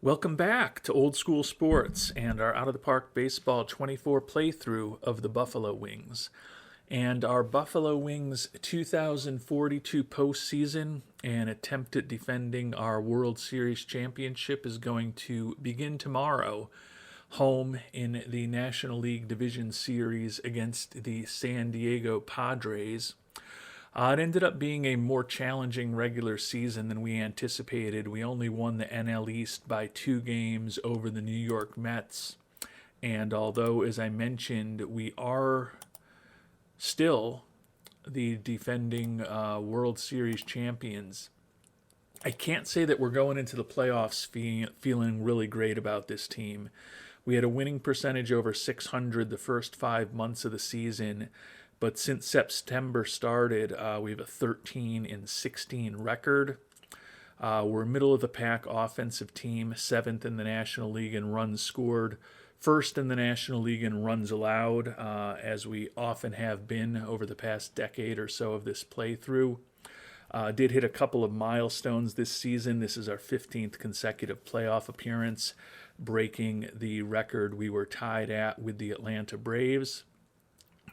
Welcome back to Old School Sports and our Out of the Park Baseball 24 playthrough of the Buffalo Wings. And our Buffalo Wings 2042 postseason and attempt at defending our World Series championship is going to begin tomorrow, home in the National League Division Series against the San Diego Padres. It ended up being a more challenging regular season than we anticipated. We only won the NL East by 2 games over the New York Mets. And although, as I mentioned, we are still the defending World Series champions, I can't say that we're going into the playoffs feeling really great about this team. We had a winning percentage over 600 the first 5 months of the season, but since September started, we have a 13-16 record. We're a middle of the pack offensive team, 7th in the National League in runs scored, 1st in the National League in runs allowed, as we often have been over the past decade or so of this playthrough. Did hit a couple of milestones this season. This is our 15th consecutive playoff appearance, breaking the record we were tied at with the Atlanta Braves.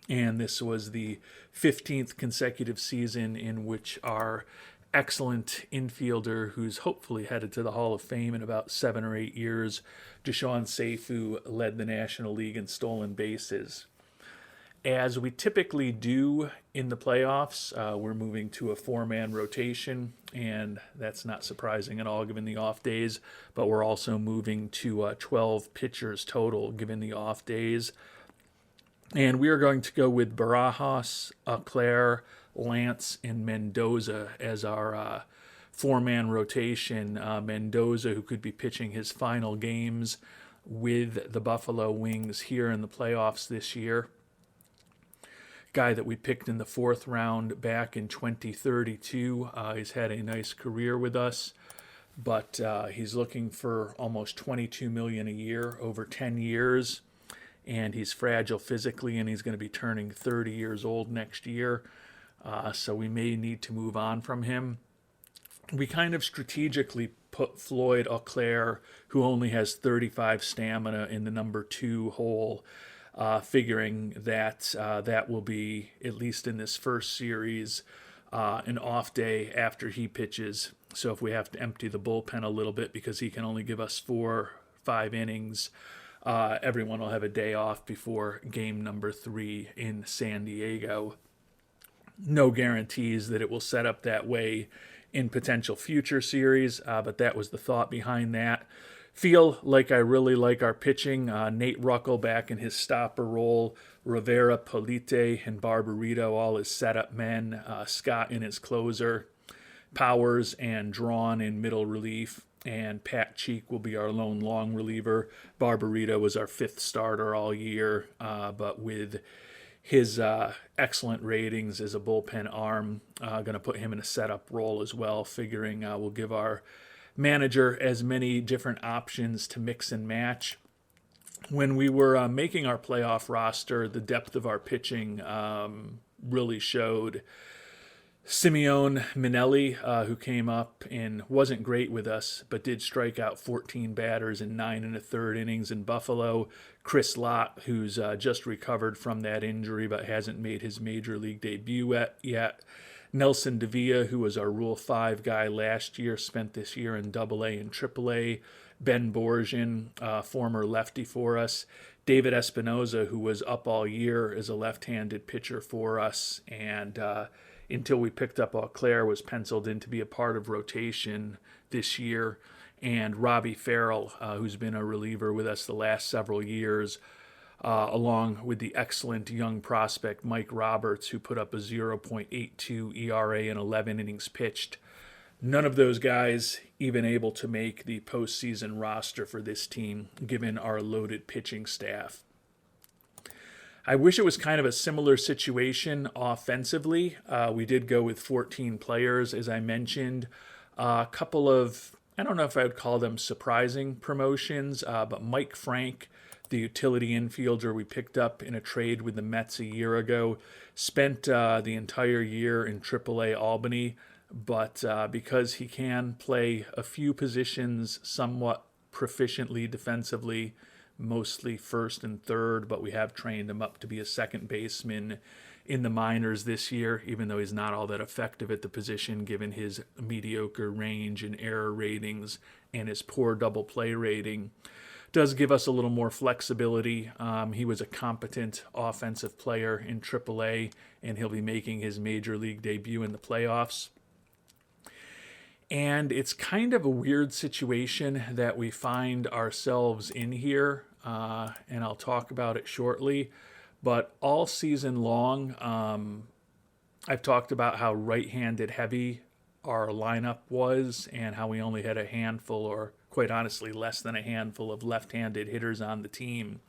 And this was the 15th consecutive season in which our excellent infielder, who's hopefully headed to the Hall of Fame in about 7 or 8 years, Deshaun Seifu, led the National League in stolen bases. As we typically do in the playoffs, we're moving to a 4-man rotation, and that's not surprising at all given the off days, but we're also moving to 12 pitchers total given the off days. And we are going to go with Barajas, Auclair, Lance, and Mendoza as our 4-man rotation. Mendoza, who could be pitching his final games with the Buffalo Wings here in the playoffs this year. Guy that we picked in the 4th round back in 2032. He's had a nice career with us, but he's looking for almost $22 million a year over 10 years. And he's fragile physically, and he's going to be turning 30 years old next year. So we may need to move on from him. We kind of strategically put Floyd Auclair, who only has 35 stamina, in the number 2 hole, figuring that that will be, at least in this first series, an off day after he pitches. So if we have to empty the bullpen a little bit because he can only give us 4-5 innings, everyone will have a day off before game number 3 in San Diego. No guarantees that it will set up that way in potential future series, but that was the thought behind that. Feel like I really like our pitching. Nate Ruckel back in his stopper role, Rivera, Polite, and Barbarito all as setup men, Scott in his closer, Powers and Drawn in middle relief, and Pat Cheek will be our lone long reliever. Barbarito was our 5th starter all year, but with his excellent ratings as a bullpen arm, going to put him in a setup role as well, figuring we'll give our manager as many different options to mix and match. When we were making our playoff roster, the depth of our pitching really showed. Simeon Minelli, who came up and wasn't great with us, but did strike out 14 batters in 9 1/3 innings in Buffalo. Chris Lott, who's just recovered from that injury but hasn't made his major league debut yet. Nelson Davia, who was our Rule 5 guy last year, spent this year in AA and AAA. Ben Borgian, former lefty for us. David Espinoza, who was up all year as a left-handed pitcher for us, and until we picked up Auclair, was penciled in to be a part of rotation this year. And Robbie Farrell, who's been a reliever with us the last several years, along with the excellent young prospect Mike Roberts, who put up a 0.82 ERA in 11 innings pitched. None of those guys even able to make the postseason roster for this team, given our loaded pitching staff. I wish it was kind of a similar situation offensively. We did go with 14 players, as I mentioned. A couple of, I don't know if I would call them surprising promotions, but Mike Frank, the utility infielder we picked up in a trade with the Mets a year ago, spent the entire year in AAA Albany, but because he can play a few positions somewhat proficiently defensively, mostly first and third, but we have trained him up to be a second baseman in the minors this year, even though he's not all that effective at the position given his mediocre range and error ratings and his poor double play rating. Does give us a little more flexibility. He was a competent offensive player in AAA, and he'll be making his major league debut in the playoffs. And it's kind of a weird situation that we find ourselves in here, and I'll talk about it shortly. But all season long, I've talked about how right-handed heavy our lineup was and how we only had a handful, or quite honestly less than a handful, of left-handed hitters on the team.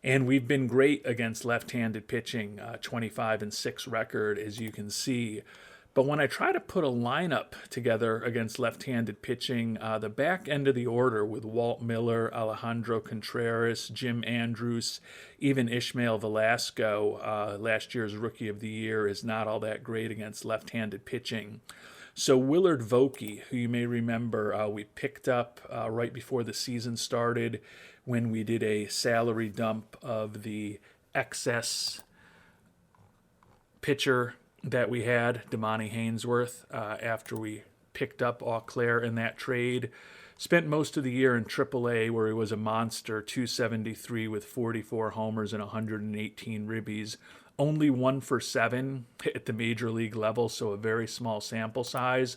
And we've been great against left-handed pitching, 25-6 record, as you can see. But when I try to put a lineup together against left-handed pitching, the back end of the order with Walt Miller, Alejandro Contreras, Jim Andrews, even Ishmael Velasco, last year's Rookie of the Year, is not all that great against left-handed pitching. So Willard Vokey, who you may remember we picked up right before the season started when we did a salary dump of the excess pitcher that we had, Damani Hainsworth, after we picked up Eau Claire in that trade. Spent most of the year in AAA, where he was a monster, 273 with 44 homers and 118 ribbies. Only 1 for 7 at the major league level, so a very small sample size.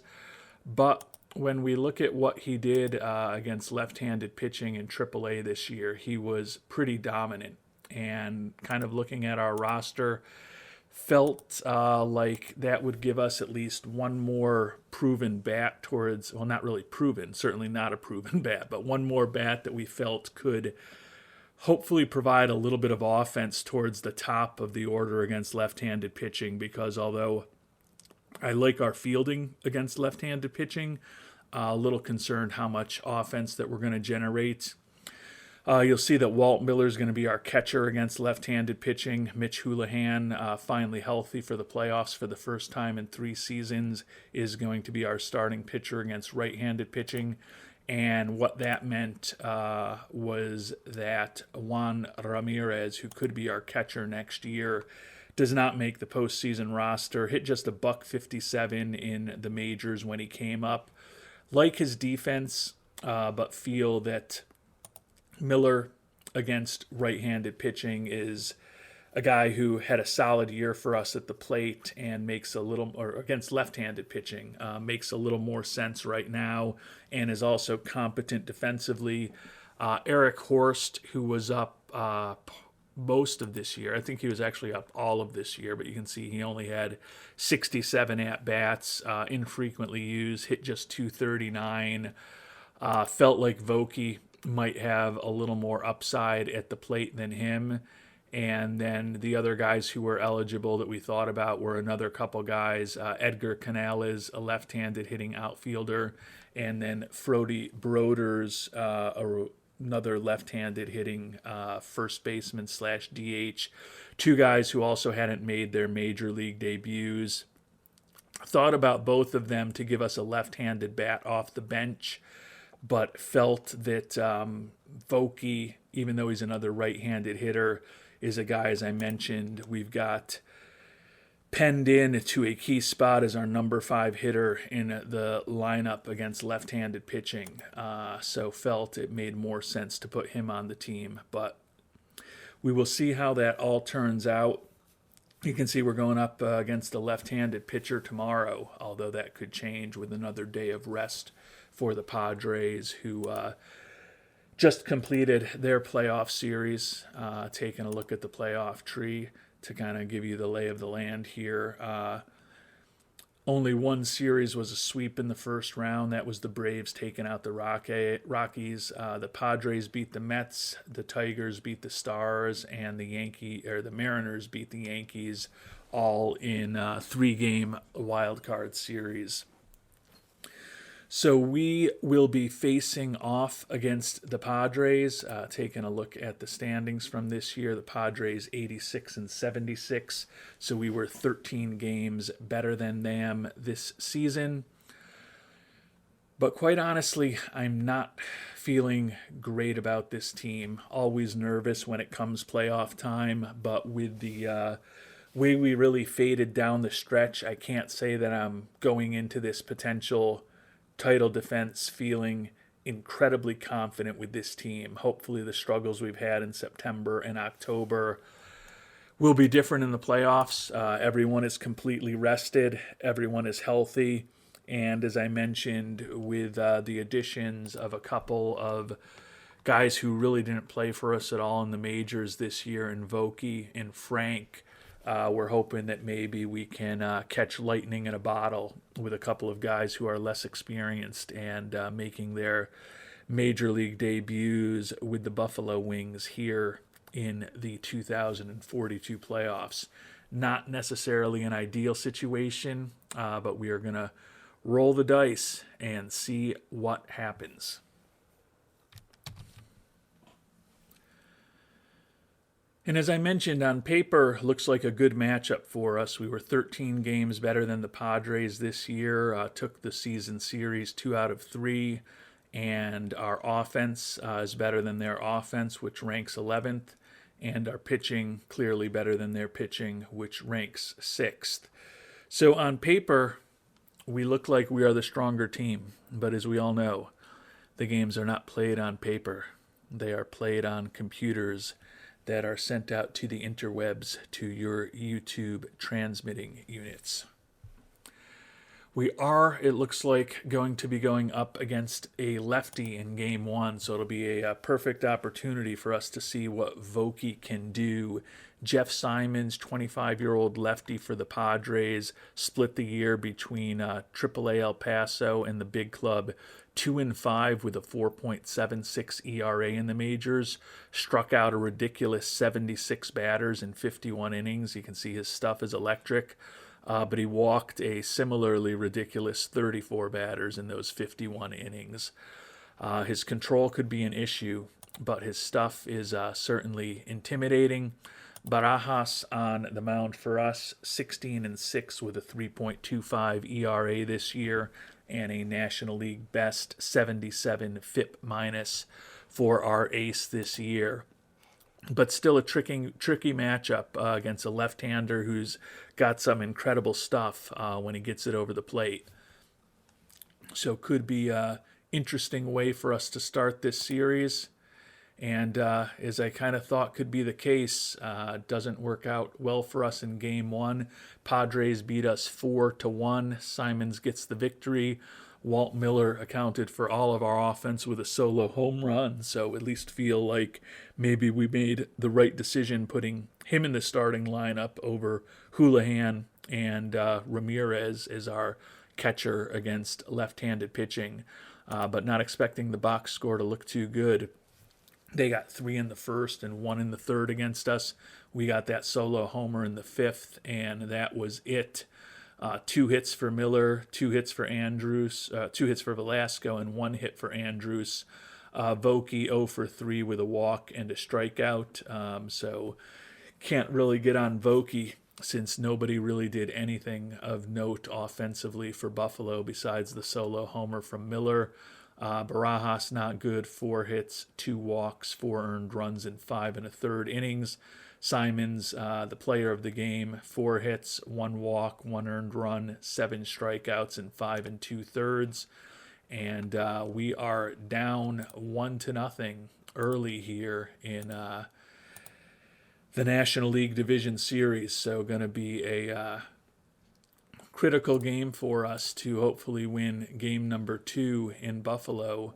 But when we look at what he did against left-handed pitching in AAA this year, he was pretty dominant. And kind of looking at our roster, felt like that would give us at least one more proven bat towards, well, not really proven, certainly not a proven bat, but one more bat that we felt could hopefully provide a little bit of offense towards the top of the order against left-handed pitching, because although I like our fielding against left-handed pitching, a little concerned how much offense that we're going to generate. You'll see that Walt Miller is going to be our catcher against left-handed pitching. Mitch Houlihan, finally healthy for the playoffs for the first time in 3 seasons, is going to be our starting pitcher against right-handed pitching. And what that meant was that Juan Ramirez, who could be our catcher next year, does not make the postseason roster. Hit just a .57 in the majors when he came up. Like his defense, but feel that Miller against right-handed pitching is a guy who had a solid year for us at the plate and makes a little, or against left-handed pitching, makes a little more sense right now and is also competent defensively. Eric Horst, who was up most of this year, I think he was actually up all of this year, but you can see he only had 67 at-bats, infrequently used, hit just 239. Felt like Vokey might have a little more upside at the plate than him. And then the other guys who were eligible that we thought about were another couple guys. Edgar Canales, a left-handed hitting outfielder, and then Frody Broders, another left-handed hitting first baseman / DH. 2 guys who also hadn't made their major league debuts. Thought about both of them to give us a left-handed bat off the bench, but felt that Vokey, even though he's another right-handed hitter, is a guy, as I mentioned, we've got penned in to a key spot as our number 5 hitter in the lineup against left-handed pitching. So felt it made more sense to put him on the team. But we will see how that all turns out. You can see we're going up against a left-handed pitcher tomorrow, although that could change with another day of rest for the Padres, who just completed their playoff series, taking a look at the playoff tree to kind of give you the lay of the land here. Only one series was a sweep in the first round. That was the Braves taking out the Rockies. The Padres beat the Mets, the Tigers beat the Stars, and the Mariners beat the Yankees, all in 3-game wild card series. So we will be facing off against the Padres, taking a look at the standings from this year. The Padres 86-76, so we were 13 games better than them this season. But quite honestly, I'm not feeling great about this team. Always nervous when it comes playoff time, but with the way we really faded down the stretch, I can't say that I'm going into this potential title defense feeling incredibly confident with this team. Hopefully, the struggles we've had in September and October will be different in the playoffs. Everyone is completely rested, everyone is healthy. And as I mentioned, with the additions of a couple of guys who really didn't play for us at all in the majors this year, in Vokey and Frank, we're hoping that maybe we can catch lightning in a bottle with a couple of guys who are less experienced and making their major league debuts with the Buffalo Wings here in the 2042 playoffs. Not necessarily an ideal situation, but we are going to roll the dice and see what happens. And as I mentioned, on paper, looks like a good matchup for us. We were 13 games better than the Padres this year, took the season series 2 out of 3, and our offense is better than their offense, which ranks 11th, and our pitching clearly better than their pitching, which ranks 6th. So on paper, we look like we are the stronger team, but as we all know, the games are not played on paper. They are played on computers that are sent out to the interwebs to your YouTube transmitting units. We are, it looks like, going to be going up against a lefty in Game 1, so it'll be a perfect opportunity for us to see what Vokey can do. Jeff Simons, 25-year-old lefty for the Padres, split the year between AAA El Paso and the big club, 2-5 with a 4.76 ERA in the majors, struck out a ridiculous 76 batters in 51 innings. You can see his stuff is electric. But he walked a similarly ridiculous 34 batters in those 51 innings. His control could be an issue, but his stuff is certainly intimidating. Barajas on the mound for us, 16-6 with a 3.25 ERA this year and a National League best 77 FIP minus for our ace this year. But still a tricky matchup against a left-hander who's got some incredible stuff when he gets it over the plate. So could be an interesting way for us to start this series. And as I kind of thought could be the case, doesn't work out well for us in Game 1. Padres beat us 4-1. Simons gets the victory. Walt Miller accounted for all of our offense with a solo home run, so at least feel like maybe we made the right decision putting him in the starting lineup over Houlihan and Ramirez as our catcher against left-handed pitching, but not expecting the box score to look too good. They got 3 in the first and 1 in the third against us. We got that solo homer in the 5th, and that was it. 2 hits for Miller, 2 hits for Andrews, 2 hits for Velasco, and 1 hit for Andrews. Vokey 0 for 3 with a walk and a strikeout. So can't really get on Vokey since nobody really did anything of note offensively for Buffalo besides the solo homer from Miller. Barajas not good, 4 hits, 2 walks, 4 earned runs in 5 1/3 innings. Simons, the player of the game, 4 hits, 1 walk, 1 earned run, 7 strikeouts in 5 2/3. And we are down 1-0 early here in the National League Division Series. So going to be a critical game for us to hopefully win game number 2 in Buffalo.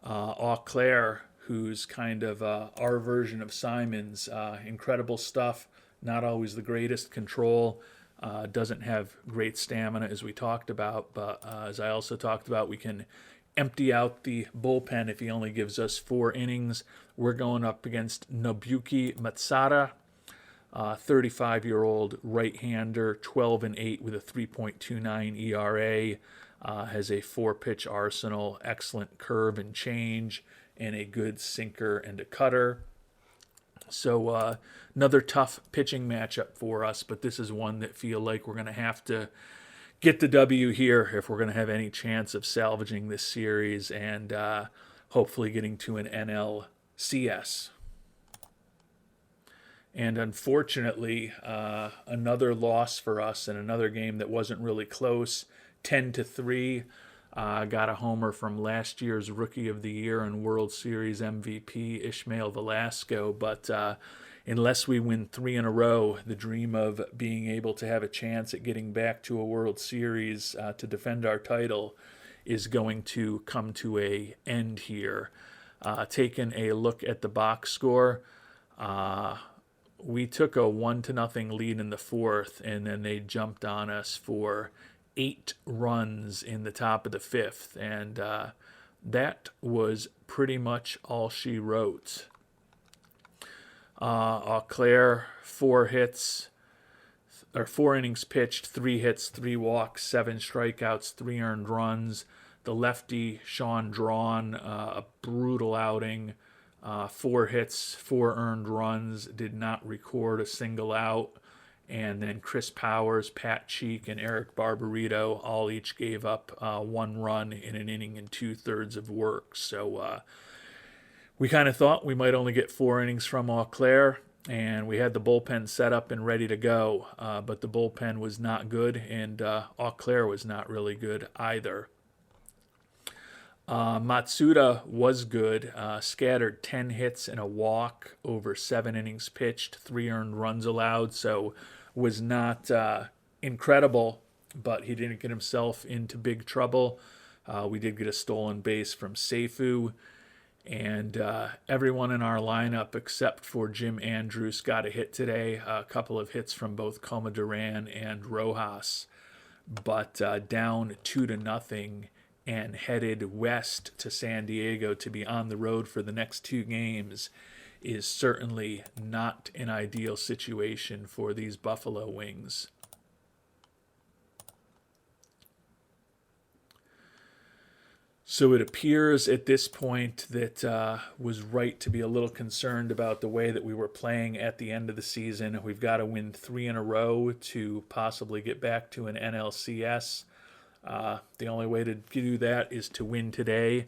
Eau Claire, who's kind of our version of Simons. Incredible stuff, not always the greatest control, doesn't have great stamina as we talked about, but as I also talked about, we can empty out the bullpen if he only gives us 4 innings. We're going up against Nobuki Matsada, 35-year-old right-hander, 12-8 with a 3.29 ERA, has a 4-pitch arsenal, excellent curve and change, and a good sinker and a cutter. So another tough pitching matchup for us, but this is one that feel like we're going to have to get the W here if we're going to have any chance of salvaging this series and hopefully getting to an NLCS. And unfortunately, another loss for us in another game that wasn't really close, 10-3. Got a homer from last year's Rookie of the Year and World Series MVP Ishmael Velasco, but unless we win 3 in a row, the dream of being able to have a chance at getting back to a World Series to defend our title is going to come to an end here. Taking a look at the box score, we took a 1-0 lead in the fourth, and then they jumped on us for 8 runs in the top of the fifth, and that was pretty much all she wrote. Eau Claire, 4 innings pitched, 3 hits, 3 walks, 7 strikeouts, 3 earned runs. The lefty, Sean Drawn, a brutal outing. 4 hits, 4 earned runs, did not record a single out. And then Chris Powers, Pat Cheek, and Eric Barbarito all each gave up 1 run in an inning and 2/3 of work. So we kind of thought we might only get 4 innings from Eau Claire, and we had the bullpen set up and ready to go. But the bullpen was not good, and Eau Claire was not really good either. Matsuda was good, scattered 10 hits and a walk over 7 innings pitched, 3 earned runs allowed, so was not incredible, but he didn't get himself into big trouble. We did get a stolen base from Seifu, and everyone in our lineup except for Jim Andrews got a hit today, a couple of hits from both Coma Duran and Rojas, but down 2-0 and headed west to San Diego to be on the road for the next 2 games is certainly not an ideal situation for these Buffalo Wings. So it appears at this point that was right to be a little concerned about the way that we were playing at the end of the season. We've got to win 3 in a row to possibly get back to an NLCS. The only way to do that is to win today.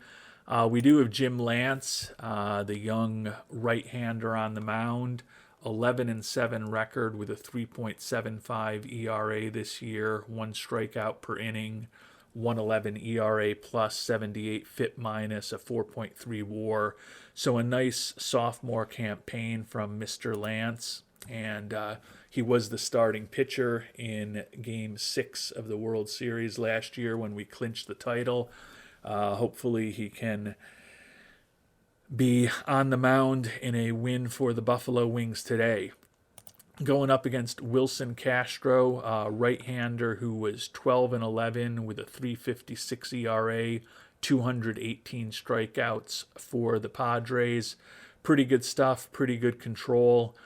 We do have Jim Lance, the young right-hander on the mound, 11-7 record with a 3.75 ERA this year, 1 strikeout per inning, 1.11 ERA plus, 78 FIP minus, a 4.3 WAR. So a nice sophomore campaign from Mr. Lance, and he was the starting pitcher in Game 6 of the World Series last year when we clinched the title. Hopefully he can be on the mound in a win for the Buffalo Wings today. Going up against Wilson Castro, right-hander who was 12-11 with a 3.56 ERA, 218 strikeouts for the Padres. Pretty good stuff, pretty good control.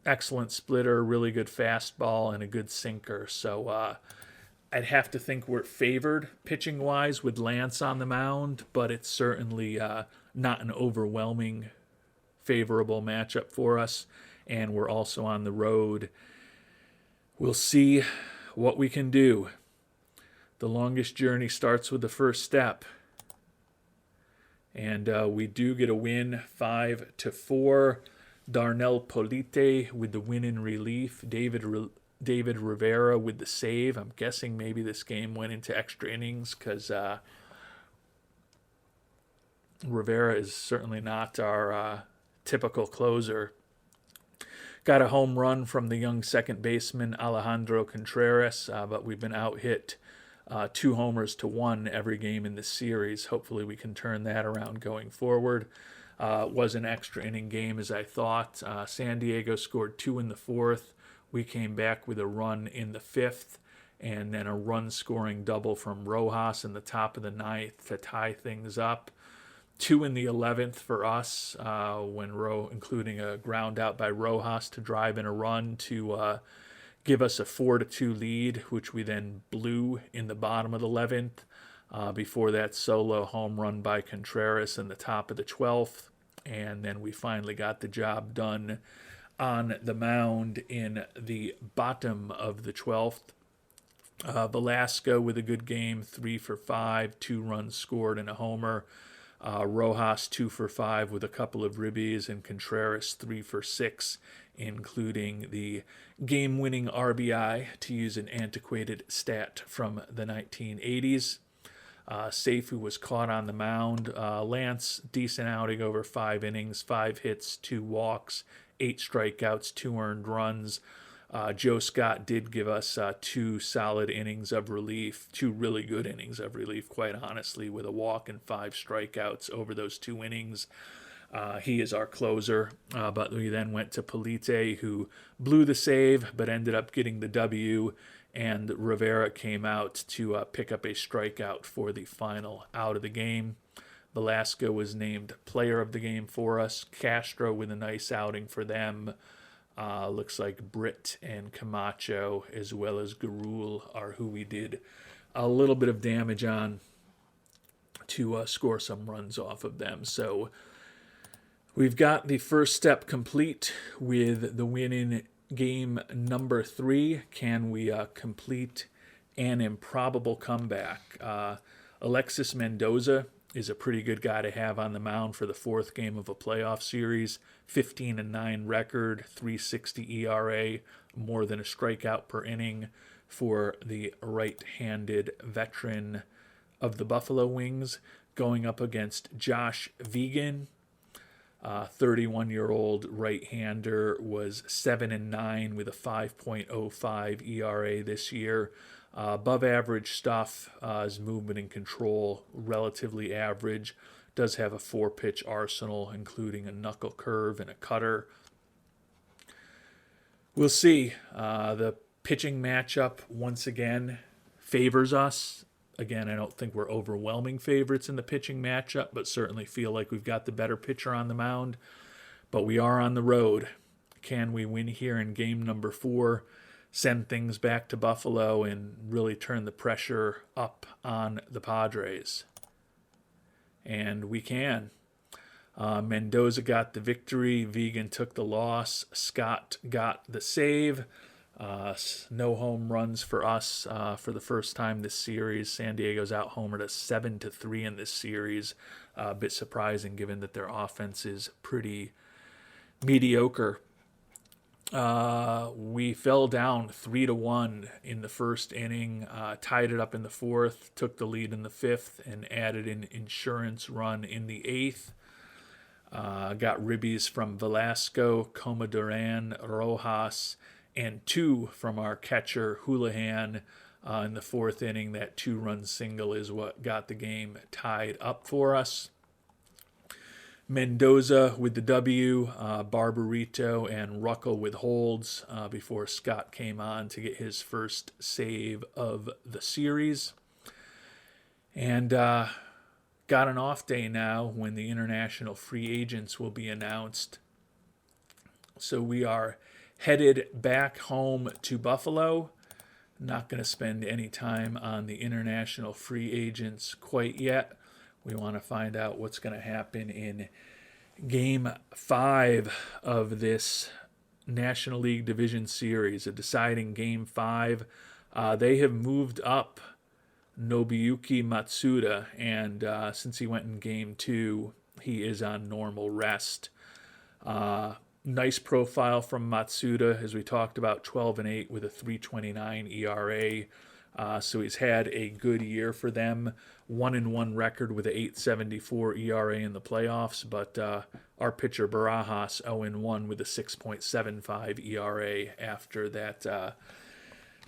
Excellent splitter, really good fastball, and a good sinker. So I'd have to think we're favored pitching-wise with Lance on the mound, but it's certainly not an overwhelming favorable matchup for us, and we're also on the road. We'll see what we can do. The longest journey starts with the first step. And we do get a win, 5-4. Darnell Polite with the win in relief. David Rivera with the save. I'm guessing maybe this game went into extra innings because Rivera is certainly not our typical closer. Got a home run from the young second baseman Alejandro Contreras, but we've been out-hit 2 homers to 1 every game in this series. Hopefully we can turn that around going forward. It was an extra inning game, as I thought. San Diego scored 2 in the fourth. We came back with a run in the fifth, and then a run-scoring double from Rojas in the top of the ninth to tie things up. 2 in the 11th for us, including a ground out by Rojas to drive in a run to give us a 4-2 lead, which we then blew in the bottom of the 11th. Before that solo home run by Contreras in the top of the 12th. And then we finally got the job done on the mound in the bottom of the 12th. Velasco with a good game, 3 for 5, 2 runs scored and a homer. Rojas 2 for 5 with a couple of ribbies, and Contreras 3 for 6, including the game-winning RBI, to use an antiquated stat from the 1980s. Seifu was caught on the mound. Lance, decent outing over 5 innings, 5 hits, 2 walks, 8 strikeouts, 2 earned runs. Joe Scott did give us 2 solid innings of relief, 2 really good innings of relief, quite honestly, with a walk and 5 strikeouts over those 2 innings. He is our closer, but we then went to Polite, who blew the save but ended up getting the W, and Rivera came out to pick up a strikeout for the final out of the game. Velasco was named player of the game for us. Castro with a nice outing for them. Looks like Britt and Camacho, as well as Garul, are who we did a little bit of damage on to score some runs off of them. So we've got the first step complete with the win in game number 3. Can we complete an improbable comeback? Alexis Mendoza is a pretty good guy to have on the mound for the 4th game of a playoff series. 15-9 record, 3.60 ERA, more than a strikeout per inning for the right-handed veteran of the Buffalo Wings, going up against Josh Vegan. 31-year-old right-hander, was 7-9 with a 5.05 ERA this year. Above average stuff. His movement and control relatively average. Does have a 4-pitch arsenal, including a knuckle curve and a cutter. We'll see. The pitching matchup, once again, favors us. Again, I don't think we're overwhelming favorites in the pitching matchup, but certainly feel like we've got the better pitcher on the mound. But we are on the road. Can we win here in game number 4? Send things back to Buffalo and really turn the pressure up on the Padres? And we can. Mendoza got the victory. Vegan took the loss. Scott got the save. No home runs for us for the first time this series. San Diego's out-homered us 7-3 in this series. A bit surprising given that their offense is pretty mediocre. We fell down 3-1 in the first inning, tied it up in the 4th, took the lead in the 5th, and added an insurance run in the 8th. Got ribbies from Velasco, Comaduran, Rojas, and 2 from our catcher, Houlihan, in the 4th inning. That 2-run single is what got the game tied up for us. Mendoza with the W, Barbarito and Ruckel with holds before Scott came on to get his first save of the series. And got an off day now when the international free agents will be announced. So we are headed back home to Buffalo. Not going to spend any time on the international free agents quite yet. We want to find out what's going to happen in Game 5 of this National League Division Series, a deciding Game 5. They have moved up Nobuyuki Matsuda, and since he went in Game 2, he is on normal rest. Nice profile from Matsuda, as we talked about, 12-8 with a 3.29 ERA. So he's had a good year for them. 1-1 record with an 8.74 ERA in the playoffs, but our pitcher Barajas 0-1 with a 6.75 ERA after that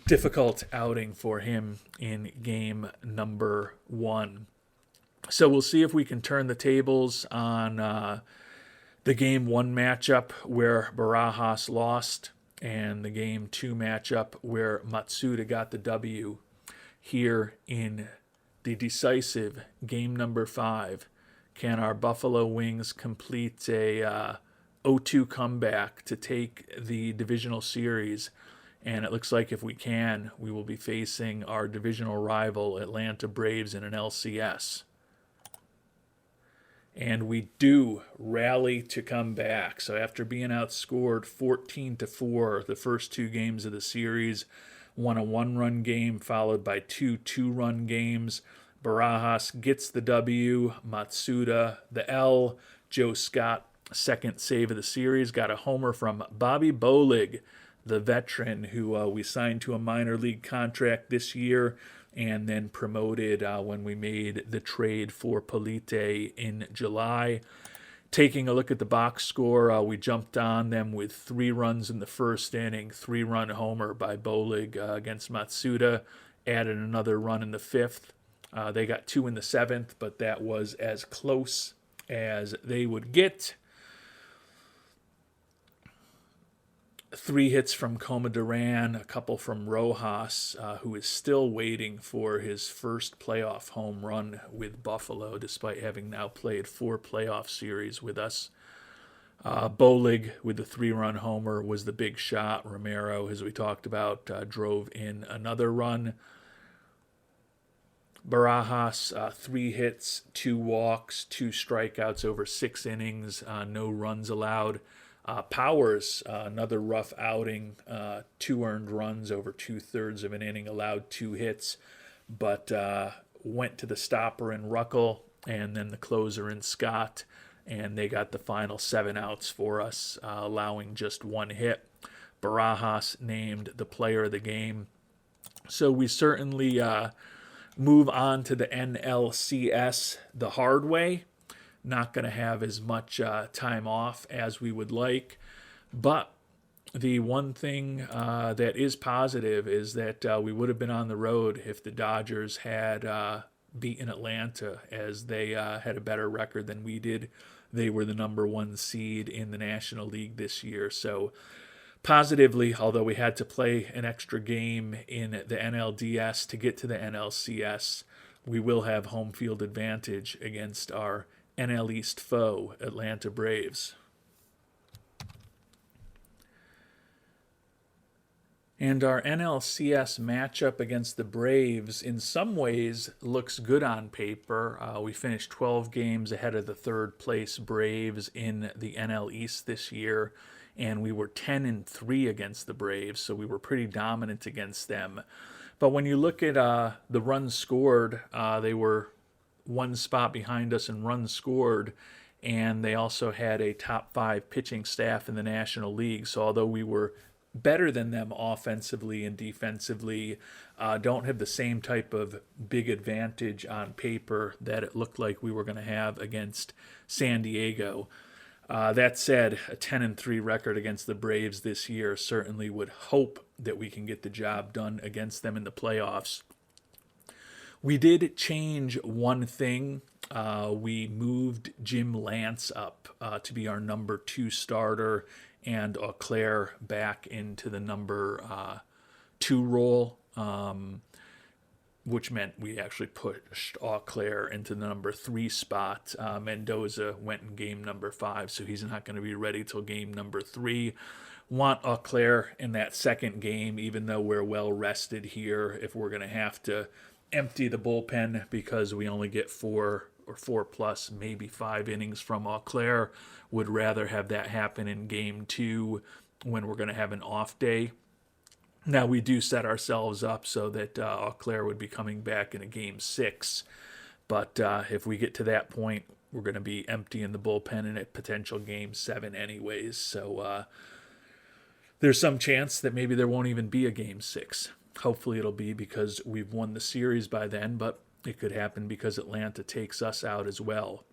difficult outing for him in game number 1. So we'll see if we can turn the tables on the game 1 matchup where Barajas lost, and the game 2 matchup where Matsuda got the W here in the decisive game number 5. Can our Buffalo Wings complete a 0-2 comeback to take the divisional series? And it looks like if we can, we will be facing our divisional rival Atlanta Braves in an LCS. And we do rally to come back. So after being outscored 14-4 the first 2 games of the series, won a 1-run game followed by 2 2-run games. Barajas gets the W, Matsuda the L, Joe Scott, second save of the series, got a homer from Bobby Bolig, the veteran who we signed to a minor league contract this year and then promoted when we made the trade for Polite in July. Taking a look at the box score, we jumped on them with 3 runs in the first inning, 3-run homer by Bolig against Matsuda, added another run in the 5th. They got 2 in the 7th, but that was as close as they would get. 3 hits from Coma Duran, a couple from Rojas, who is still waiting for his first playoff home run with Buffalo, despite having now played 4 playoff series with us. Bolig with the 3-run homer was the big shot. Romero, as we talked about, drove in another run. Barajas, 3 hits, 2 walks, 2 strikeouts over 6 innings, no runs allowed. Powers, another rough outing, 2 earned runs over 2/3 of an inning, allowed 2 hits, but went to the stopper in Ruckel and then the closer in Scott, and they got the final 7 outs for us, allowing just 1 hit. Barajas named the player of the game. So we certainly move on to the NLCS the hard way. Not going to have as much time off as we would like. But the one thing that is positive is that we would have been on the road if the Dodgers had beaten Atlanta, as they had a better record than we did. They were the number 1 seed in the National League this year. So positively, although we had to play an extra game in the NLDS to get to the NLCS, we will have home field advantage against our NL East foe, Atlanta Braves. And our NLCS matchup against the Braves in some ways looks good on paper. We finished 12 games ahead of the 3rd place Braves in the NL East this year, and we were 10-3 against the Braves, so we were pretty dominant against them. But when you look at the runs scored, they were 1 spot behind us in runs scored, and they also had a top 5 pitching staff in the National League. So although we were better than them offensively and defensively, don't have the same type of big advantage on paper that it looked like we were going to have against San Diego. That said, a 10-3 record against the Braves this year certainly would hope that we can get the job done against them in the playoffs. We did change one thing. We moved Jim Lance up to be our number 2 starter and Auclair back into the number 2 role, which meant we actually pushed Auclair into the number 3 spot. Mendoza went in game number 5, so he's not going to be ready till game number 3. Want Auclair in that second game, even though we're well rested here, if we're going to have to empty the bullpen because we only get 4 or 4 plus, maybe 5 innings from Auclair. Would rather have that happen in game 2 when we're going to have an off day. Now, we do set ourselves up so that Auclair would be coming back in a game 6. But if we get to that point, we're going to be emptying the bullpen in a potential game 7 anyways. So there's some chance that maybe there won't even be a game 6. Hopefully it'll be because we've won the series by then, but it could happen because Atlanta takes us out as well.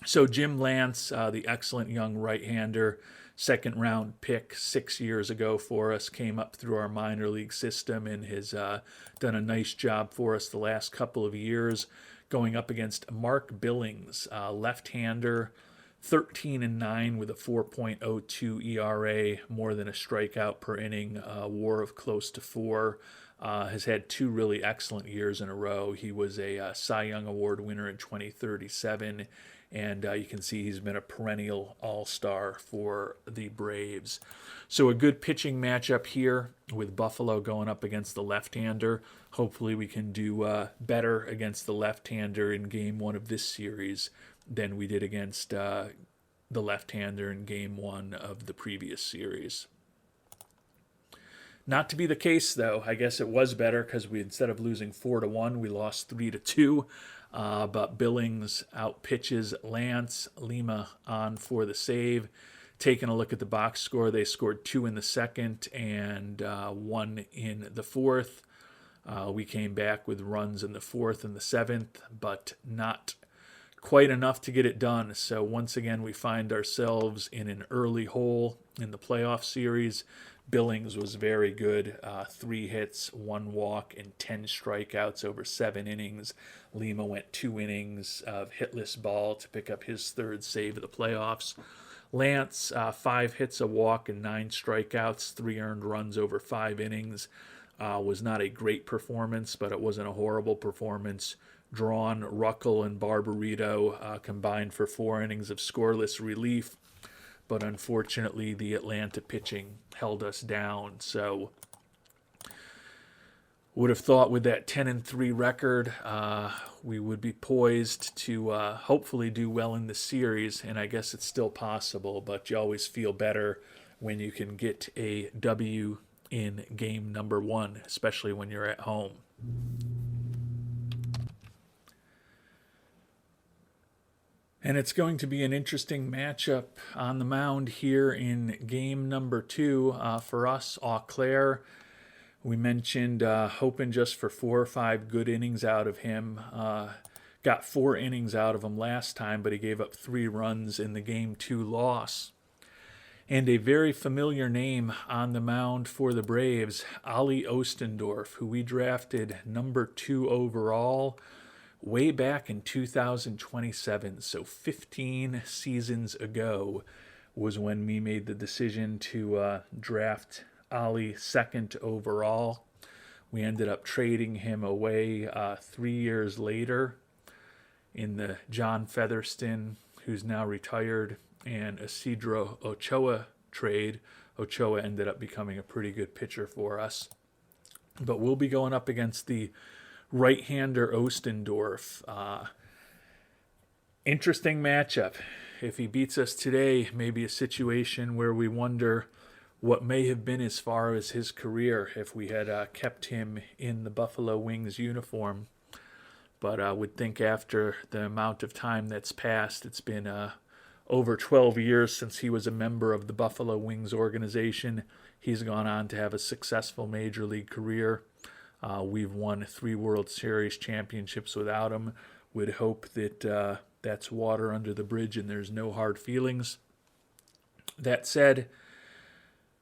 So Jim Lance, the excellent young right-hander, 2nd-round pick 6 years ago for us, came up through our minor league system and has done a nice job for us the last couple of years, going up against Mark Billings, left-hander, 13-9 with a 4.02 ERA, more than a strikeout per inning, WAR of close to 4. Has had 2 really excellent years in a row. He was a Cy Young Award winner in 2037, and you can see he's been a perennial all-star for the Braves. So a good pitching matchup here with Buffalo going up against the left-hander. Hopefully we can do better against the left-hander in game 1 of this series than we did against the left-hander in game 1 of the previous series. Not to be the case, though. I guess it was better because we, instead of losing 4-1, we lost 3-2. But Billings outpitches Lance. Lima on for the save. Taking a look at the box score, they scored 2 in the second and 1 in the fourth. We came back with runs in the fourth and the seventh, but not quite enough to get it done. So once again, we find ourselves in an early hole in the playoff series. Billings was very good. 3 hits, 1 walk, and 10 strikeouts over 7 innings. Lima went 2 innings of hitless ball to pick up his 3rd save of the playoffs. Lance, 5 hits, a walk, and 9 strikeouts, 3 earned runs over 5 innings. Was not a great performance, but it wasn't a horrible performance. Drawn, Ruckel, and Barbarito combined for 4 innings of scoreless relief. But unfortunately, the Atlanta pitching held us down. So would have thought with that 10-3 record, we would be poised to hopefully do well in the series. And I guess it's still possible, but you always feel better when you can get a W in game number 1, especially when you're at home. And it's going to be an interesting matchup on the mound here in game number 2 for us. Eau Claire, we mentioned hoping just for 4 or 5 good innings out of him. Got 4 innings out of him last time, but he gave up 3 runs in the game 2 loss. And a very familiar name on the mound for the Braves, Ali Ostendorf, who we drafted number 2 overall way back in 2027, so 15 seasons ago was when we made the decision to draft Ali 2nd overall. We ended up trading him away 3 years later in the John Featherston, who's now retired, and Isidro Ochoa trade. Ochoa ended up becoming a pretty good pitcher for us. But we'll be going up against the right-hander Ostendorf. Interesting matchup. If he beats us today, maybe a situation where we wonder what may have been as far as his career if we had kept him in the Buffalo Wings uniform. But I would think after the amount of time that's passed, it's been over 12 years since he was a member of the Buffalo Wings organization. He's gone on to have a successful major league career. We've won 3 World Series championships without him. Would hope that that's water under the bridge and there's no hard feelings. That said,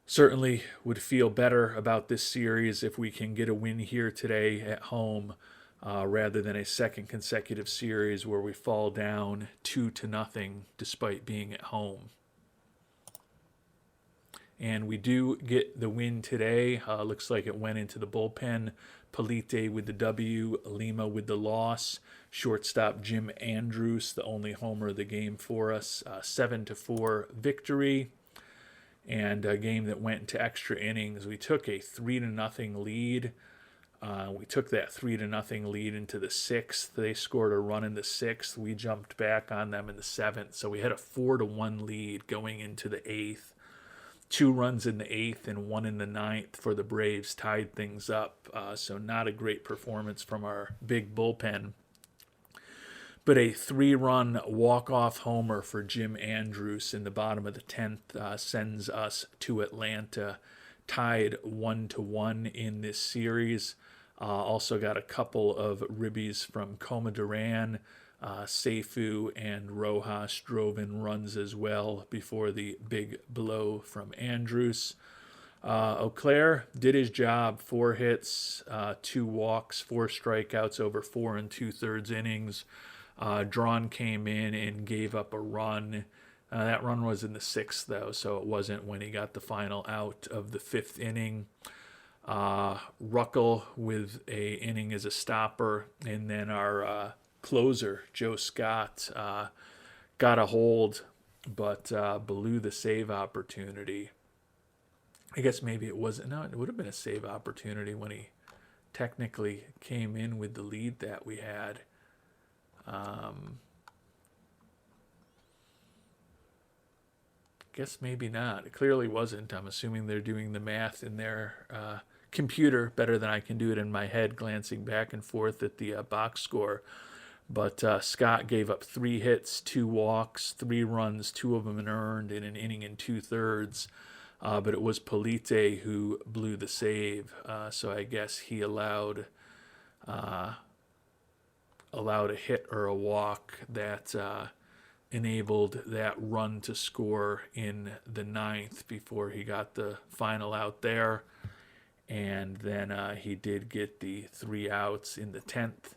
certainly would feel better about this series if we can get a win here today at home rather than a second consecutive series where we fall down 2-0 despite being at home. And we do get the win today. Looks like it went into the bullpen. Polite with the W, Lima with the loss. Shortstop Jim Andrews, the only homer of the game for us. 7-4 victory. And a game that went into extra innings. We took a 3-0 lead. We took that 3-0 lead into the 6th. They scored a run in the 6th. We jumped back on them in the 7th. So we had a 4-1 lead going into the 8th. 2 runs in the 8th and 1 in the 9th for the Braves tied things up. So not a great performance from our big bullpen. But a 3-run walk-off homer for Jim Andrews in the bottom of the 10th sends us to Atlanta, tied 1-1 in this series. Also got a couple of ribbies from Coma Duran. Seifu and Rojas drove in runs as well before the big blow from Andrews. Eau Claire did his job. 4 hits, 2 walks, 4 strikeouts over 4 2/3 innings. Drawn came in and gave up a run. That run was in the 6th, though, so it wasn't when he got the final out of the 5th inning. Ruckel with a inning as a stopper, and then our closer, Joe Scott, got a hold, but blew the save opportunity. I guess maybe it wasn't. No, it would have been a save opportunity when he technically came in with the lead that we had. guess maybe not. It clearly wasn't. I'm assuming they're doing the math in their computer better than I can do it in my head, glancing back and forth at the box score. But Scott gave up 3 hits, 2 walks, 3 runs, 2 of them earned in an inning and 2/3. But it was Polite who blew the save. So I guess he allowed a hit or a walk that enabled that run to score in the 9th before he got the final out there. And then he did get the 3 outs in the 10th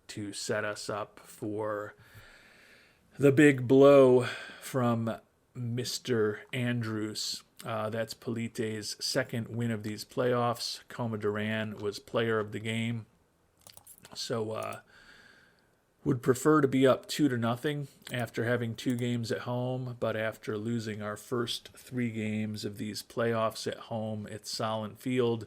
to set us up for the big blow from Mr. Andrews. That's Polite's second win of these playoffs. Coma Duran was player of the game. So would prefer to be up 2-0 after having 2 games at home, but after losing our first 3 games of these playoffs at home at Solon Field,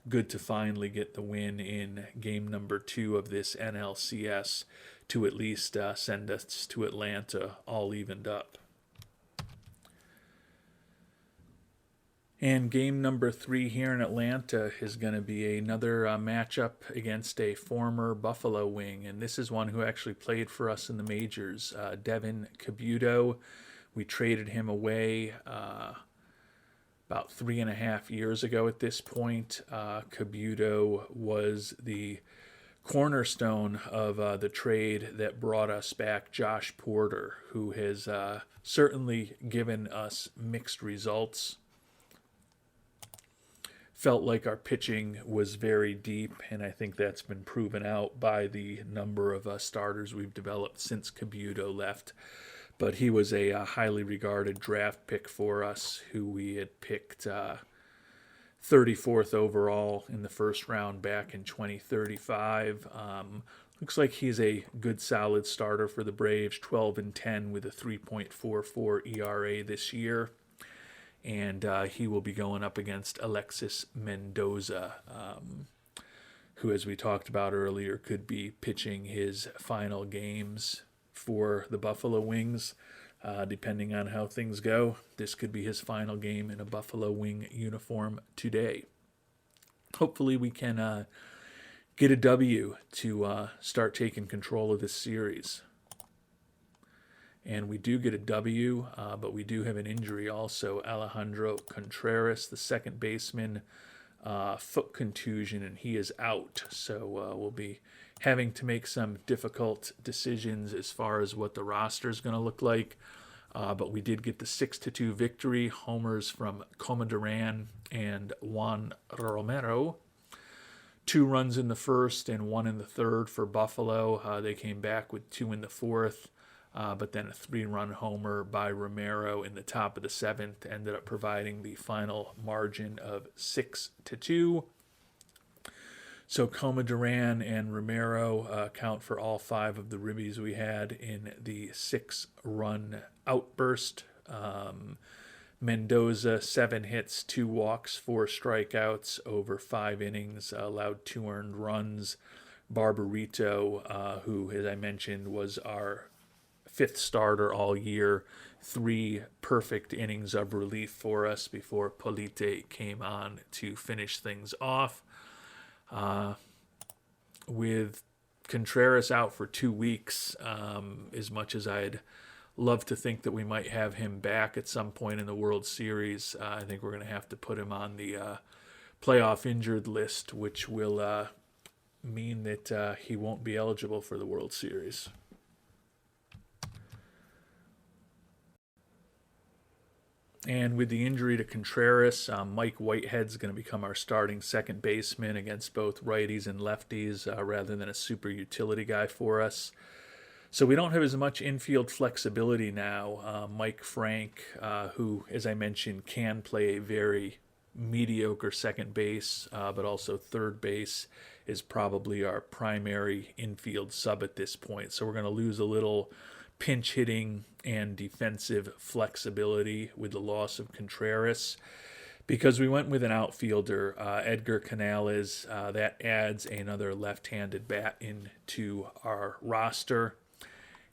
good to finally get the win in game number 2 of this NLCS to at least send us to Atlanta all evened up. And game number 3 here in Atlanta is going to be another matchup against a former Buffalo Wing. And this is one who actually played for us in the majors, Devin Cabuto. We traded him away about 3.5 years ago at this point. Cabuto was the cornerstone of the trade that brought us back Josh Porter, who has certainly given us mixed results. Felt like our pitching was very deep, and I think that's been proven out by the number of starters we've developed since Cabuto left. But he was a highly regarded draft pick for us, who we had picked 34th overall in the first round back in 2035. Looks like he's a good, solid starter for the Braves, 12-10 with a 3.44 ERA this year. And he will be going up against Alexis Mendoza, who, as we talked about earlier, could be pitching his final games for the Buffalo Wings. Depending on how things go, this could be his final game in a Buffalo Wing uniform today. Hopefully we can get a W to start taking control of this series. And we do get a W, but we do have an injury also. Alejandro Contreras, the second baseman, foot contusion, and he is out. So we'll be having to make some difficult decisions as far as what the roster is going to look like. But we did get the 6-2 victory. Homers from Coma Duran and Juan Romero. 2 runs in the first and 1 in the third for Buffalo. They came back with 2 in the fourth. But then a 3-run homer by Romero in the top of the 7th ended up providing the final margin of 6-2. So Coma Duran and Romero account for all 5 of the ribbies we had in the 6-run outburst. Mendoza, 7 hits, 2 walks, 4 strikeouts over 5 innings, allowed 2 earned runs. Barbarito, who, as I mentioned, was our 5th starter all year, 3 perfect innings of relief for us before Polite came on to finish things off. With Contreras out for 2 weeks, as much as I'd love to think that we might have him back at some point in the World Series, I think we're going to have to put him on the playoff injured list, which will mean that he won't be eligible for the World Series. And with the injury to Contreras, Mike Whitehead's going to become our starting second baseman against both righties and lefties rather than a super utility guy for us. So we don't have as much infield flexibility now. Mike Frank, who, as I mentioned, can play a very mediocre second base, but also third base, is probably our primary infield sub at this point. So we're going to lose a little pinch hitting and defensive flexibility with the loss of Contreras, because we went with an outfielder, Edgar Canales. That adds another left-handed bat into our roster,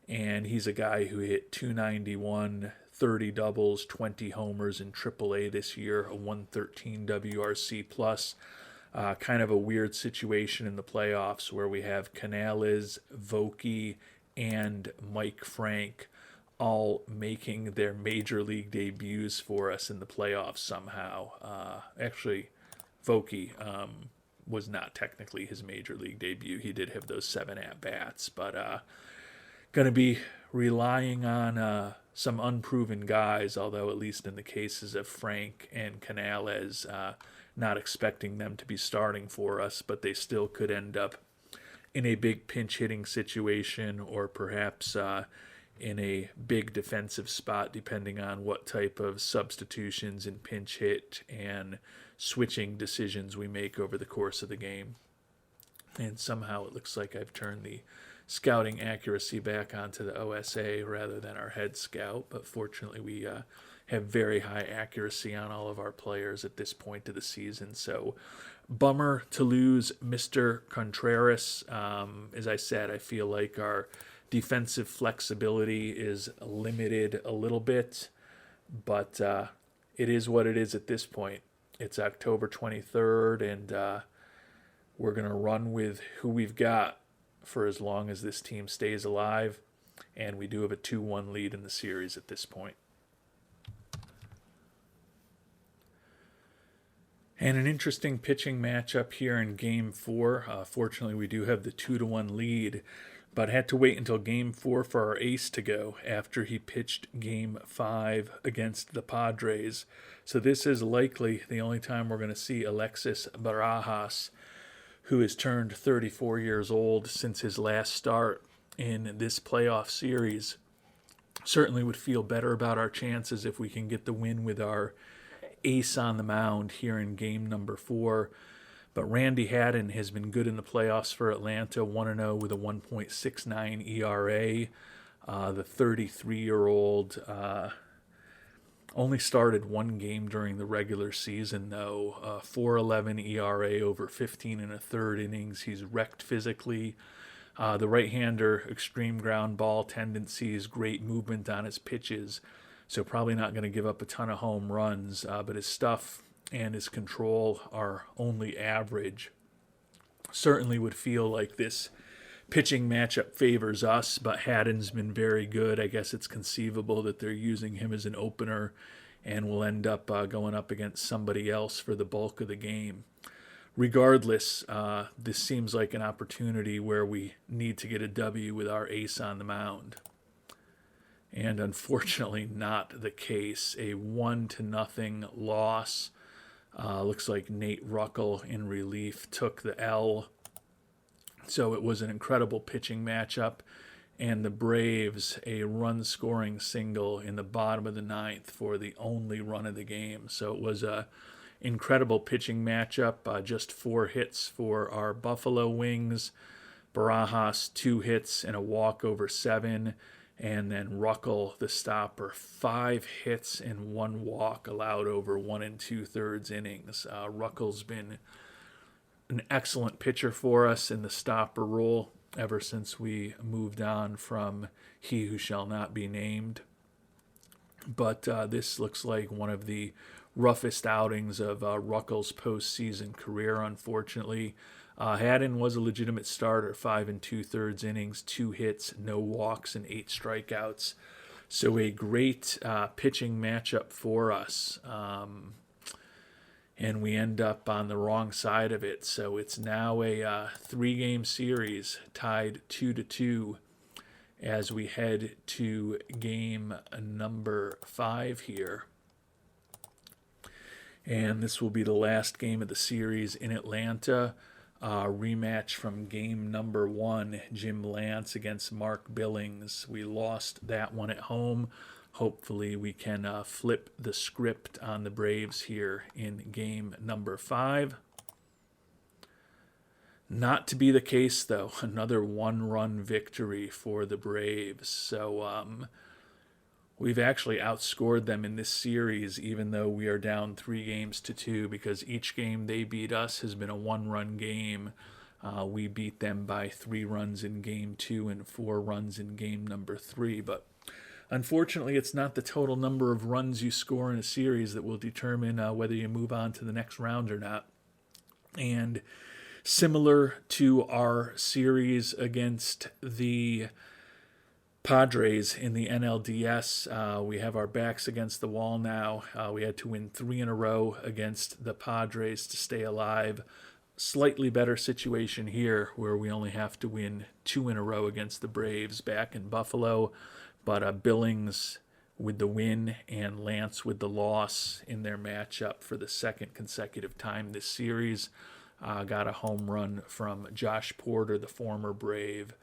and he's a guy who hit .291, 30 doubles, 20 homers in AAA this year, a 113 WRC plus. Kind of a weird situation in the playoffs where we have Canales, Vokey, and Mike Frank all making their major league debuts for us in the playoffs somehow. Actually, Vokey was not technically his major league debut. He did have those 7 at-bats, but going to be relying on some unproven guys, although at least in the cases of Frank and Canales, not expecting them to be starting for us, but they still could end up in a big pinch hitting situation or perhaps in a big defensive spot, depending on what type of substitutions and pinch hit and switching decisions we make over the course of the game. And somehow it looks like I've turned the scouting accuracy back onto the OSA rather than our head scout, but fortunately we have very high accuracy on all of our players at this point of the season. So bummer to lose Mr. Contreras. As I said, I feel like our defensive flexibility is limited a little bit, but it is what it is at this point. It's October 23rd, and we're going to run with who we've got for as long as this team stays alive, and we do have a 2-1 lead in the series at this point. And an interesting pitching matchup here in Game 4. Fortunately, we do have the 2-1 lead, but had to wait until Game 4 for our ace to go after he pitched Game 5 against the Padres. So this is likely the only time we're going to see Alexis Barajas, who has turned 34 years old since his last start in this playoff series. Certainly would feel better about our chances if we can get the win with our ace on the mound here in game number 4. But Randy Haddon has been good in the playoffs for Atlanta, 1-0 with a 1.69 ERA. The 33-year-old only started one game during the regular season, though. 4.11 ERA over 15 and a third innings. He's wrecked physically. The right-hander, extreme ground ball tendencies, great movement on his pitches. So probably not going to give up a ton of home runs, but his stuff and his control are only average. Certainly would feel like this pitching matchup favors us, but Haddon's been very good. I guess it's conceivable that they're using him as an opener and will end up going up against somebody else for the bulk of the game. Regardless, this seems like an opportunity where we need to get a W with our ace on the mound. And unfortunately not the case. A 1-0 loss. Looks like Nate Ruckel in relief took the L. So it was an incredible pitching matchup. And the Braves, a run-scoring single in the bottom of the 9th for the only run of the game. So it was a incredible pitching matchup. Just 4 hits for our Buffalo Wings. Barajas, 2 hits and a walk over 7. And then Ruckel, the stopper, 5 hits and 1 walk allowed over 1 2/3 innings. Ruckel's been an excellent pitcher for us in the stopper role ever since we moved on from He Who Shall Not Be Named. But this looks like one of the roughest outings of Ruckel's postseason career, unfortunately. Haddon was a legitimate starter, 5 2/3 innings, 2 hits, no walks, and 8 strikeouts. So a great pitching matchup for us. And we end up on the wrong side of it. So it's now a 3-game series, tied 2-2, as we head to game number 5 here. And this will be the last game of the series in Atlanta. Rematch from game number 1, Jim Lance against Mark Billings. We lost that one at home. Hopefully we can flip the script on the Braves here in game number 5. Not to be the case, though. Another 1-run victory for the Braves. So we've actually outscored them in this series, even though we are down 3-2, because each game they beat us has been a 1-run game. We beat them by 3 runs in game 2 and 4 runs in game number 3. But Unfortunately, it's not the total number of runs you score in a series that will determine whether you move on to the next round or not. And similar to our series against the Padres in the NLDS, we have our backs against the wall now. We had to win 3 in a row against the Padres to stay alive. Slightly better situation here where we only have to win 2 in a row against the Braves back in Buffalo. But Billings with the win and Lance with the loss in their matchup for the second consecutive time this series. Got a home run from Josh Porter, the former Brave.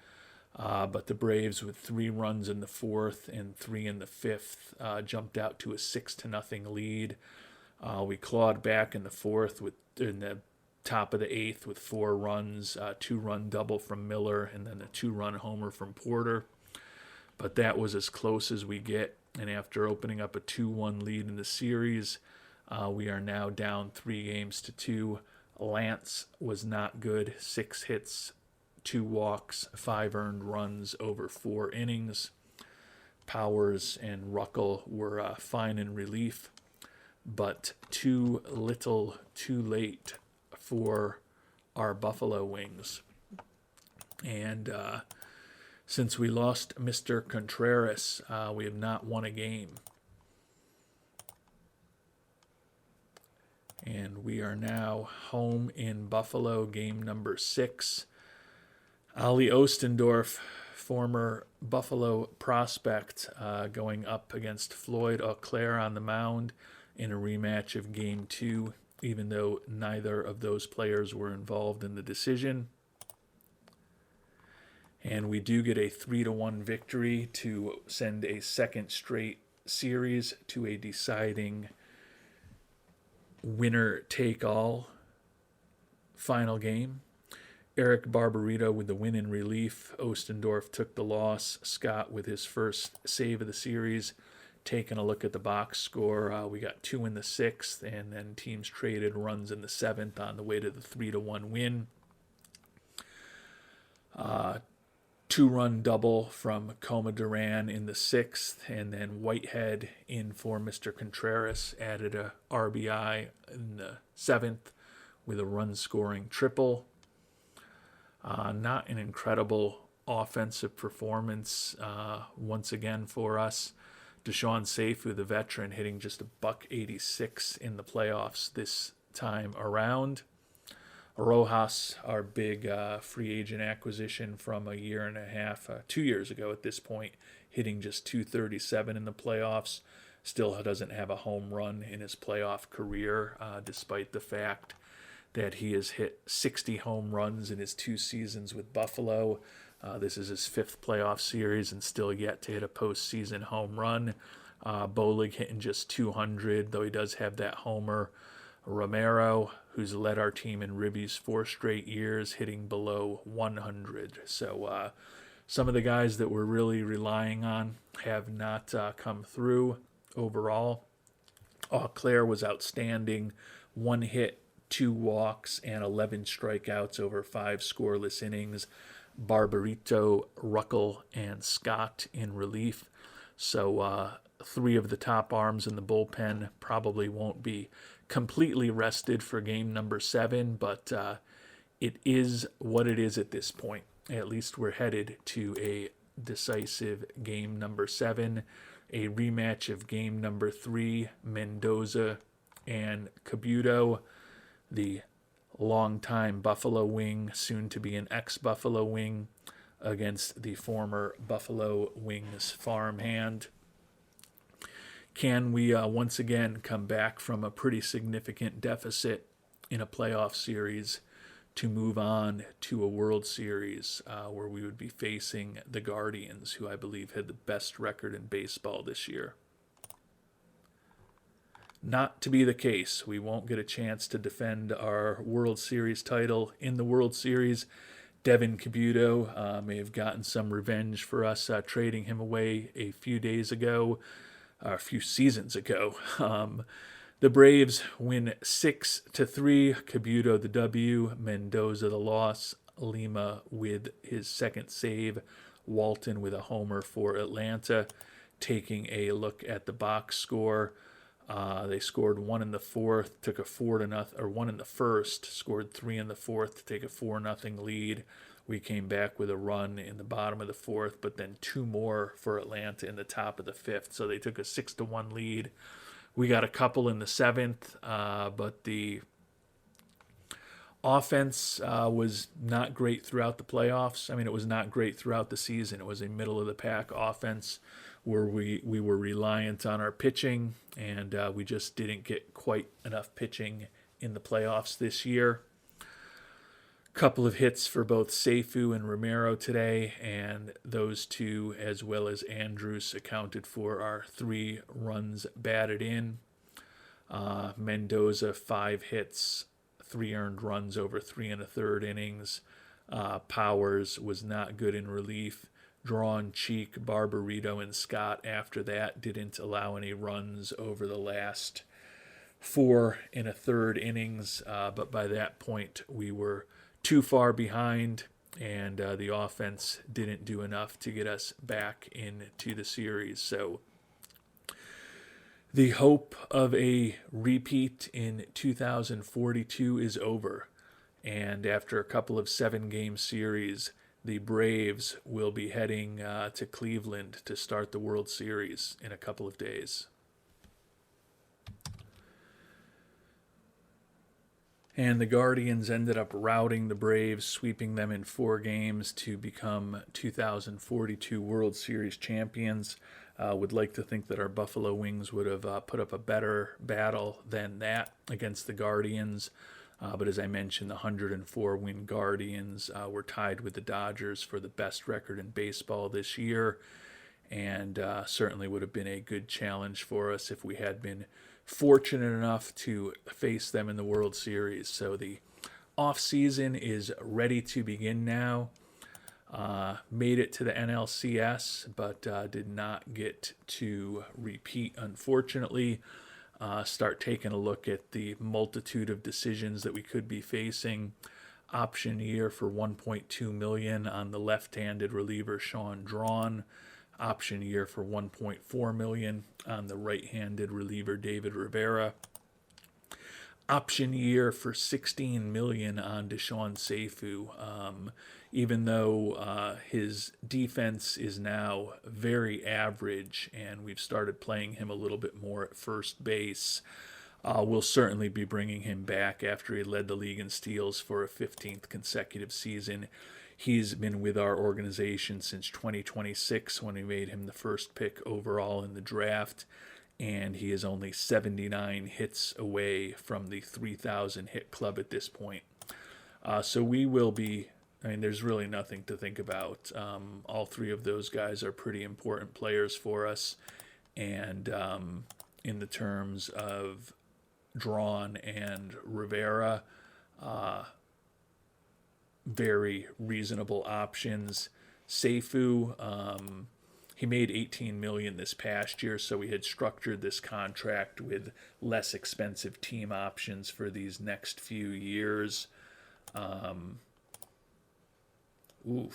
But the Braves, with 3 runs in the fourth and 3 in the fifth, jumped out to a 6-0 lead. We clawed back in the fourth in the top of the eighth with 4 runs, 2-run double from Miller, and then a 2-run homer from Porter. But that was as close as we get. And after opening up a 2-1 lead in the series, we are now down 3-2. Lance was not good. 6 hits, 2 walks, 5 earned runs over 4 innings. Powers and Ruckel were fine in relief, but too little, too late for our Buffalo Wings. And since we lost Mr. Contreras, we have not won a game. And we are now home in Buffalo, game number 6. Ali Ostendorf, former Buffalo prospect, going up against Floyd Auclair on the mound in a rematch of Game 2, even though neither of those players were involved in the decision. And we do get a 3-1 victory to send a second straight series to a deciding winner-take-all final game. Eric Barbarito with the win in relief. Ostendorf took the loss. Scott with his first save of the series. Taking a look at the box score, we got 2 in the 6th, and then teams traded runs in the 7th on the way to the 3-1 win. 2-run double from Coma Duran in the 6th, and then Whitehead in for Mr. Contreras added a RBI in the 7th with a run-scoring triple. Not an incredible offensive performance once again for us. Deshaun Seifu, the veteran, hitting just a $186 in the playoffs this time around. Rojas, our big free agent acquisition from a year and a half, 2 years ago at this point, hitting just $237 in the playoffs. Still doesn't have a home run in his playoff career, despite the fact that he has hit 60 home runs in his 2 seasons with Buffalo. This is his 5th playoff series and still yet to hit a postseason home run. Bolig hitting just 200, though he does have that homer. Romero, who's led our team in ribbies 4 straight years, hitting below 100. So some of the guys that we're really relying on have not come through overall. Auclair was outstanding. 1 hit, 2 walks, and 11 strikeouts over 5 scoreless innings. Barbarito, Ruckel, and Scott in relief. So 3 of the top arms in the bullpen probably won't be completely rested for game number 7, but it is what it is at this point. At least we're headed to a decisive game number 7, a rematch of game number 3, Mendoza and Cabuto, the longtime Buffalo Wing, soon to be an ex-Buffalo Wing, against the former Buffalo Wings farmhand. Can we once again come back from a pretty significant deficit in a playoff series to move on to a World Series where we would be facing the Guardians, who I believe had the best record in baseball this year? Not to be the case. We won't get a chance to defend our World Series title in the World Series. Devin Cabuto may have gotten some revenge for us trading him away a few seasons ago. The Braves win 6-3. Cabuto the W, Mendoza the loss, Lima with his second save, Walton with a homer for Atlanta. taking a look at the box score, they scored 1 in the fourth, took a 4-0, or 1 in the first, scored 3 in the fourth to take a 4-0 lead. We came back with a run in the bottom of the fourth, but then 2 more for Atlanta in the top of the fifth. So they took a 6-1 lead. We got a couple in the seventh, but the offense was not great throughout the playoffs. I mean, it was not great throughout the season. It was a middle-of-the-pack offense where we were reliant on our pitching, and we just didn't get quite enough pitching in the playoffs this year. Couple of hits for both Seifu and Romero today, and those two, as well as Andrus, accounted for our 3 runs batted in. Mendoza, 5 hits, 3 earned runs over 3 1/3 innings. Powers was not good in relief. Drawn, Cheek, Barbarito, and Scott after that didn't allow any runs over the last 4 1/3 innings, but by that point we were too far behind, and the offense didn't do enough to get us back into the series. So the hope of a repeat in 2042 is over, and after a couple of 7-game series, the Braves will be heading to Cleveland to start the World Series in a couple of days. And the Guardians ended up routing the Braves, sweeping them in 4 games to become 2042 World Series champions. Would like to think that our Buffalo Wings would have put up a better battle than that against the Guardians. But as I mentioned, the 104-win Guardians were tied with the Dodgers for the best record in baseball this year, and certainly would have been a good challenge for us if we had been fortunate enough to face them in the World Series. So the off-season is ready to begin now. Made it to the NLCS, but did not get to repeat, unfortunately. Start taking a look at the multitude of decisions that we could be facing. Option year for $1.2 million on the left-handed reliever Sean Drawn. Option year for $1.4 million on the right-handed reliever David Rivera. Option year for $16 million on Deshaun Seifu. Even though his defense is now very average and we've started playing him a little bit more at first base, we'll certainly be bringing him back after he led the league in steals for a 15th consecutive season. He's been with our organization since 2026 when we made him the first pick overall in the draft, and he is only 79 hits away from the 3,000 hit club at this point. So we will be, I mean, there's really nothing to think about. All 3 of those guys are pretty important players for us, and in the terms of Drawn and Rivera, very reasonable options. Seifu, he made $18 million this past year, so we had structured this contract with less expensive team options for these next few years. He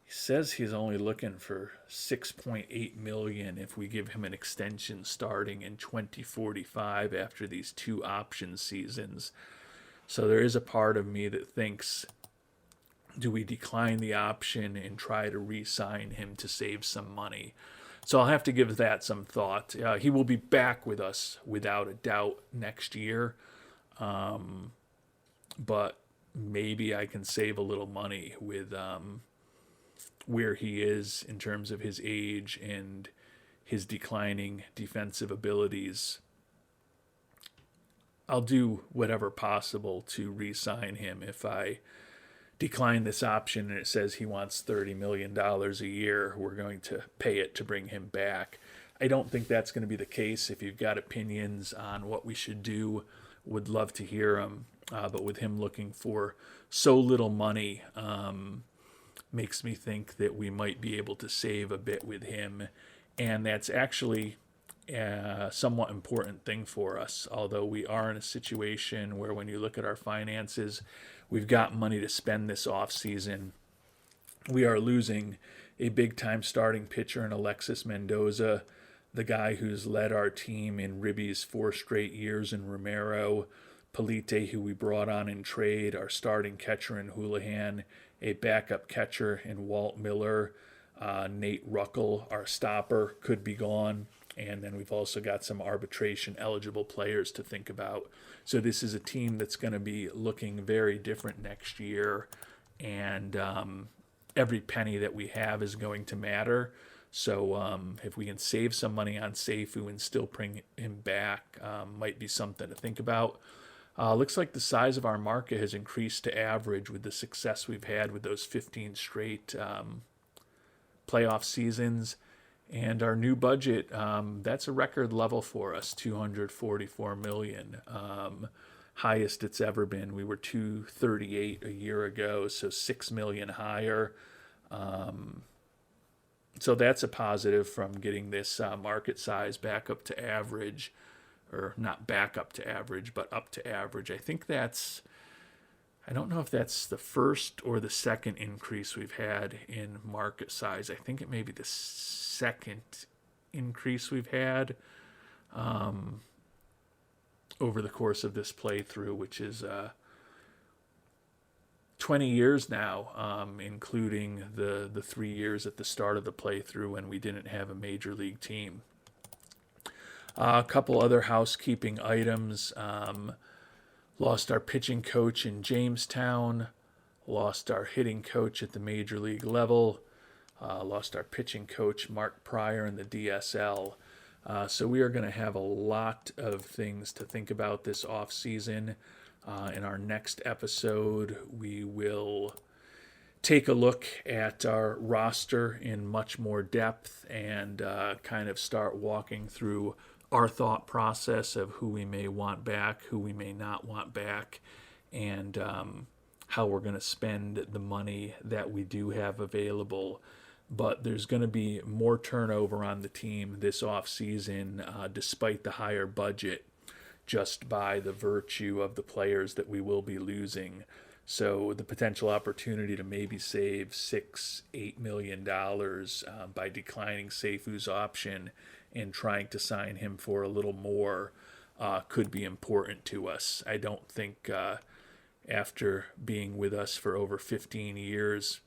says he's only looking for $6.8 million if we give him an extension starting in 2045 after these 2 option seasons. So there is a part of me that thinks, do we decline the option and try to re-sign him to save some money? So I'll have to give that some thought. He will be back with us without a doubt next year. But maybe I can save a little money with where he is in terms of his age and his declining defensive abilities. I'll do whatever possible to re-sign him. If I decline this option and it says he wants $30 million a year, we're going to pay it to bring him back. I don't think that's going to be the case. If you've got opinions on what we should do, would love to hear them. But with him looking for so little money, makes me think that we might be able to save a bit with him. And that's actually a somewhat important thing for us, although we are in a situation where when you look at our finances, we've got money to spend this off season. We are losing a big-time starting pitcher in Alexis Mendoza, the guy who's led our team in ribbies 4 straight years in Romero, Polite, who we brought on in trade, our starting catcher in Houlihan, a backup catcher in Walt Miller, Nate Ruckel, our stopper, could be gone. And then we've also got some arbitration eligible players to think about. So this is a team that's going to be looking very different next year. And every penny that we have is going to matter. So if we can save some money on Seifu and still bring him back, might be something to think about. Looks like the size of our market has increased to average with the success we've had with those 15 straight playoff seasons. And our new budget, that's a record level for us, $244 million. Highest it's ever been. We were $238 a year ago, so $6 million higher. So that's a positive from getting this market size back up to average, or not back up to average, but up to average. I think that's, I don't know if that's the first or the second increase we've had in market size. I think it may be the second increase we've had over the course of this playthrough, which is 20 years now, including the 3 years at the start of the playthrough when we didn't have a major league team. A couple other housekeeping items. Lost our pitching coach in Jamestown. Lost our hitting coach at the major league level. Lost our pitching coach, Mark Pryor, in the DSL. So we are going to have a lot of things to think about this off season. In our next episode, we will take a look at our roster in much more depth and kind of start walking through our thought process of who we may want back, who we may not want back, and how we're going to spend the money that we do have available. But there's going to be more turnover on the team this offseason, despite the higher budget, just by the virtue of the players that we will be losing. So the potential opportunity to maybe save $6-8 million by declining Seifu's option and trying to sign him for a little more could be important to us. I don't think after being with us for over 15 years,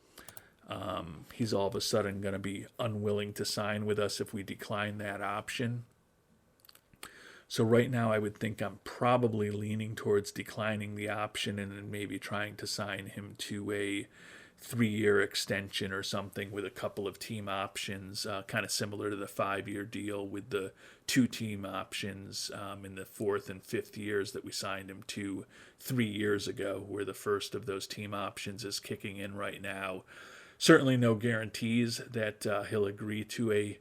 he's all of a sudden going to be unwilling to sign with us if we decline that option. So right now I would think I'm probably leaning towards declining the option and then maybe trying to sign him to a 3-year extension or something with a couple of team options, kind of similar to the 5-year deal with the 2 team options in the 4th and 5th years that we signed him to 3 years ago, where the first of those team options is kicking in right now. Certainly no guarantees that he'll agree to a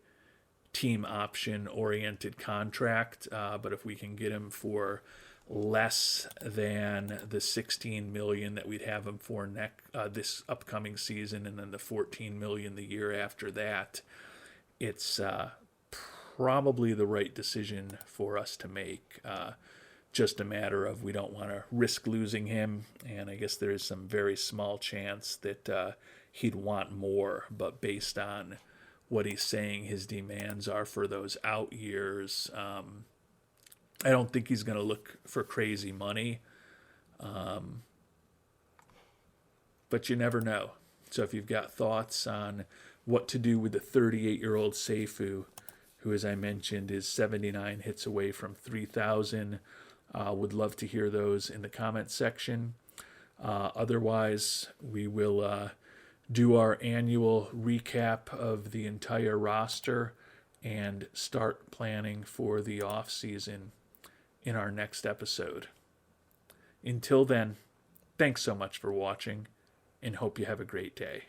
team option oriented contract, but if we can get him for less than the $16 million that we'd have him for this upcoming season, and then the $14 million the year after that, it's probably the right decision for us to make. Just a matter of we don't want to risk losing him, and I guess there is some very small chance that he'd want more, but based on what he's saying his demands are for those out years, I don't think he's going to look for crazy money, but you never know. So if you've got thoughts on what to do with the 38-year-old Seifu, who, as I mentioned, is 79 hits away from 3,000, would love to hear those in the comments section. Otherwise, we will do our annual recap of the entire roster and start planning for the off season in our next episode. Until then, thanks so much for watching, and hope you have a great day.